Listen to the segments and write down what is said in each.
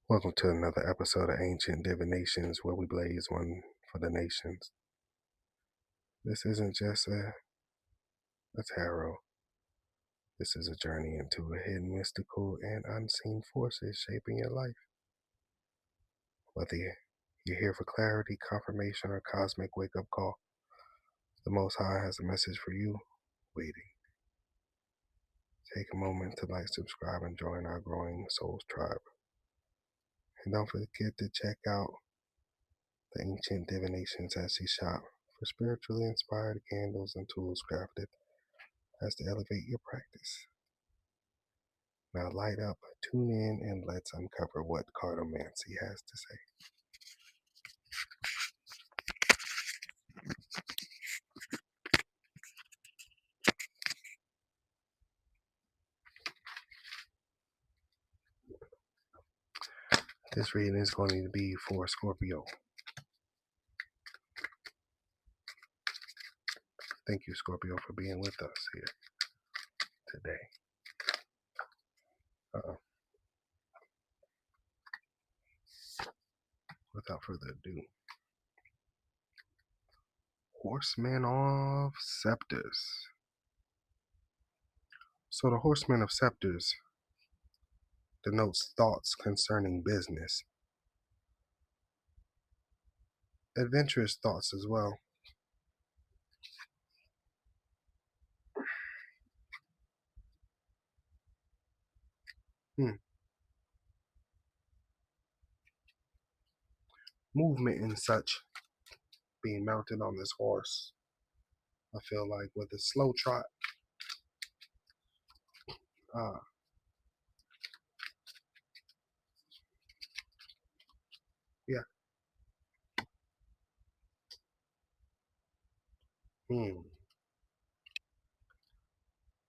Welcome to another episode of Ancient Divinations, where we blaze one for the nations. This isn't just a tarot. This is a journey into a hidden, mystical, and unseen forces shaping your life. Whether you're here for clarity, confirmation, or cosmic wake-up call, the Most High has a message for you waiting. Take a moment to like, subscribe, and join our growing Souls tribe. And don't forget to check out the Ancient Divinations Etsy shop for spiritually inspired candles and tools crafted as to elevate your practice. Now light up, tune in, and let's uncover what cartomancy has to say. This reading is going to be for Scorpio. Thank you, Scorpio, for being with us here today. Without further ado, Horseman of Scepters. So the Horseman of Scepters denotes thoughts concerning business, adventurous thoughts as well. Movement and such, being mounted on this horse. I feel like with a slow trot, yeah.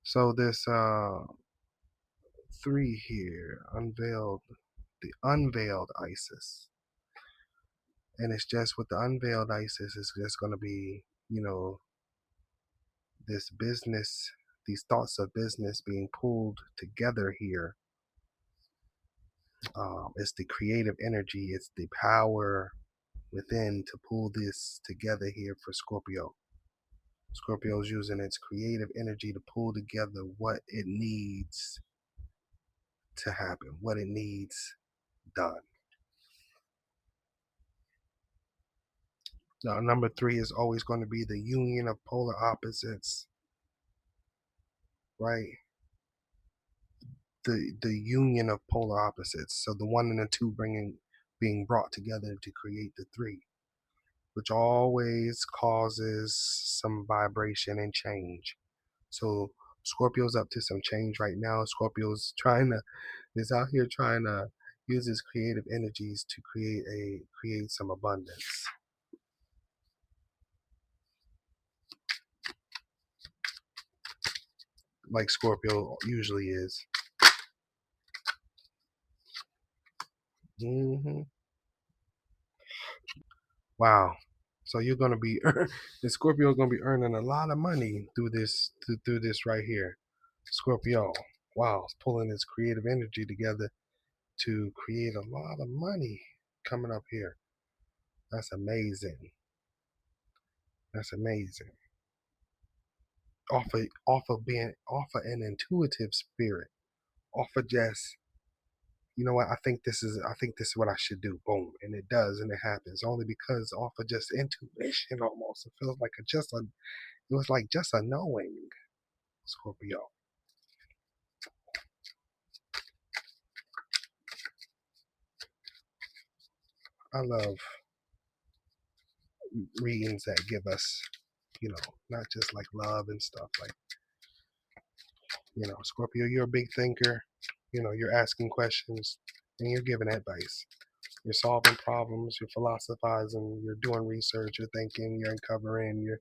So this 3 here, the unveiled Isis. And it's just with the unveiled Isis, it's just going to be, this business, these thoughts of business being pulled together here. It's the creative energy, it's the power within to pull this together here for Scorpio. Scorpio's using its creative energy to pull together what it needs to happen, what it needs done. Now, number 3 is always going to be the union of polar opposites, right? The union of polar opposites. So the 1 and the 2 being brought together to create the 3, which always causes some vibration and change. So Scorpio's up to some change right now. Scorpio's is out here trying to use his creative energies to create some abundance. Like Scorpio usually is. Wow. So you're gonna be the Scorpio gonna be earning a lot of money through this right here. Scorpio. Wow, it's pulling his creative energy together to create a lot of money coming up here. That's amazing. That's amazing. Off of an intuitive spirit. Off of just, you know what, I think this is what I should do. Boom. And it does, and it happens. Only because off of just intuition almost. It feels like it was like just a knowing. Scorpio. I love readings that give us, not just like love and stuff. Like, Scorpio, you're a big thinker. You're asking questions and you're giving advice. You're solving problems. You're philosophizing. You're doing research. You're thinking. You're uncovering.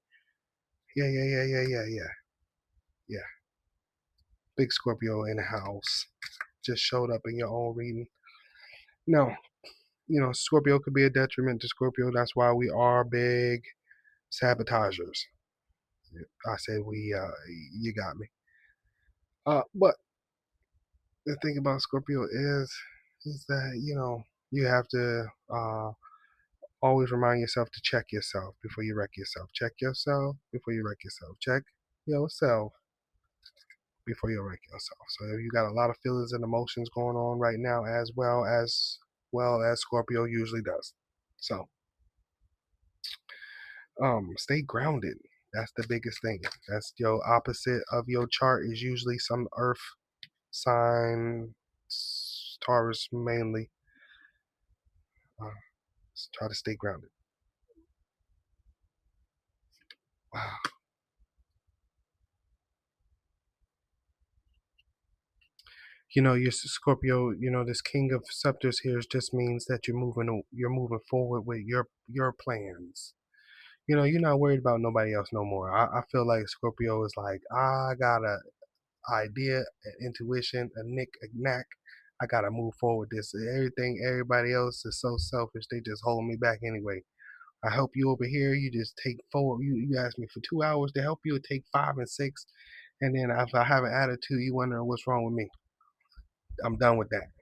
Yeah. Big Scorpio in the house. Just showed up in your own reading. No, Scorpio could be a detriment to Scorpio. That's why we are big sabotagers. I said we, you got me. But the thing about Scorpio is that you have to always remind yourself to check yourself before you wreck yourself. Check yourself before you wreck yourself. Check yourself before you wreck yourself. So if you got a lot of feelings and emotions going on right now, as Scorpio usually does. So stay grounded. That's the biggest thing. That's your opposite of your chart is usually some earth sign, Taurus mainly. Uh, try to stay grounded. Wow. Your Scorpio. This King of Scepters here just means that you're moving forward with your plans. You're not worried about nobody else no more. I feel like Scorpio is like, I got a idea, an intuition, a knack. I gotta move forward. This everything. Everybody else is so selfish. They just hold me back anyway. I help you over here. You just take four. You ask me for 2 hours to help you. It take 5 and 6, and then if I have an attitude, you wonder what's wrong with me. I'm done with that.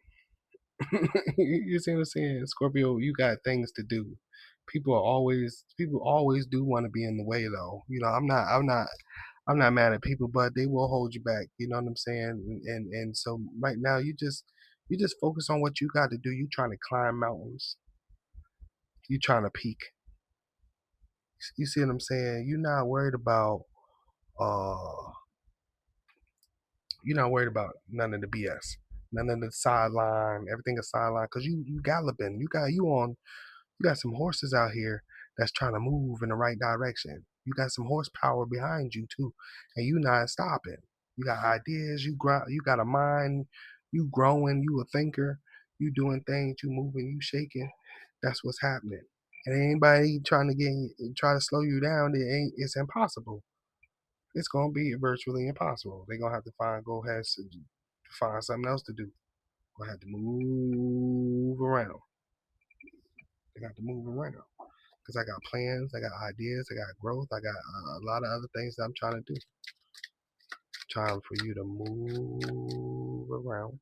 You see what I'm saying? Scorpio, you got things to do. People always do want to be in the way though. I'm not mad at people, but they will hold you back. You know what I'm saying? And so right now you just focus on what you got to do. You trying to climb mountains. You trying to peak. You see what I'm saying? Uh you're not worried about none of the BS. None of the sideline, everything is sideline, because you galloping. You got some horses out here that's trying to move in the right direction. You got some horsepower behind you too, and you not stopping. You got ideas. You got a mind. You growing. You a thinker. You doing things. You moving. You shaking. That's what's happening. And anybody try to slow you down, it's impossible. It's gonna be virtually impossible. They're gonna have to find something else to do. Gonna have to move around. They got to move around because I got plans, I got ideas, I got growth, I got a lot of other things that I'm trying to do. Time for you to move around.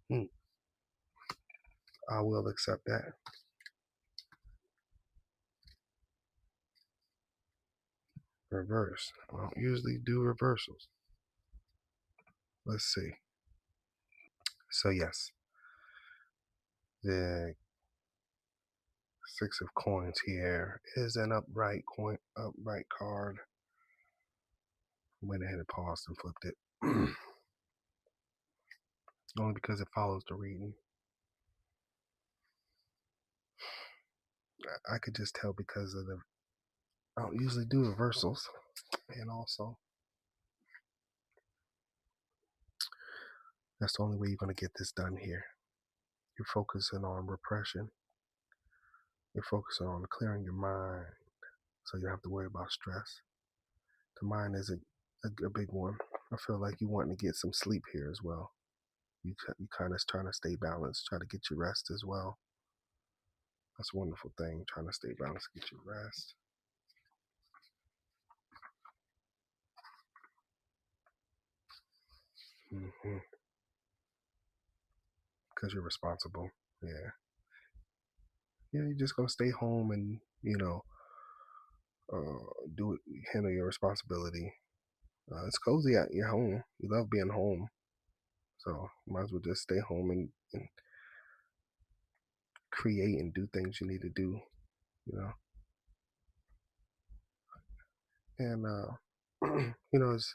Hmm, I will accept that. Reverse. I don't usually do reversals. Let's see. So yes, the Six of Coins here is an upright card. Went ahead and paused and flipped it. Only because it follows the reading. I could just tell because I don't usually do reversals. And also, that's the only way you're going to get this done here. You're focusing on repression. You're focusing on clearing your mind so you don't have to worry about stress. The mind is a big one. I feel like you want to get some sleep here as well. You kind of trying to stay balanced, try to get your rest as well. That's a wonderful thing, trying to stay balanced, get your rest. Mm-hmm. Because you're responsible. Yeah. Yeah, you're just going to stay home and, do it, handle your responsibility. It's cozy at your home. You love being home. So you might as well just stay home and create and do things you need to do, you know. And it's,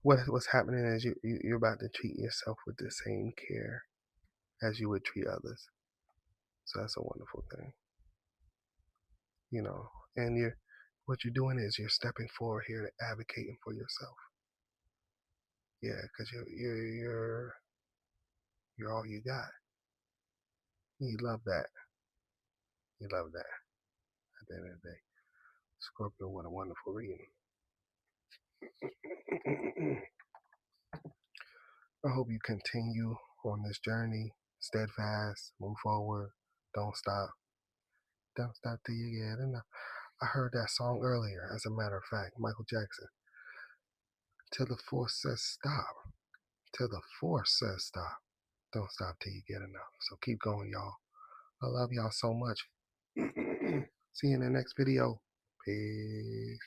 what's happening is you're about to treat yourself with the same care as you would treat others. So that's a wonderful thing, you know. And what you're doing is you're stepping forward here to advocating for yourself. Yeah, because you're all you got. You love that. You love that at the end of the day. Scorpio, what a wonderful reading. I hope you continue on this journey, steadfast, move forward, don't stop. Don't stop till you get enough. I heard that song earlier, as a matter of fact, Michael Jackson. Till the force says stop. Till the force says stop. Don't stop till you get enough. So keep going, y'all. I love y'all so much. See you in the next video. Peace.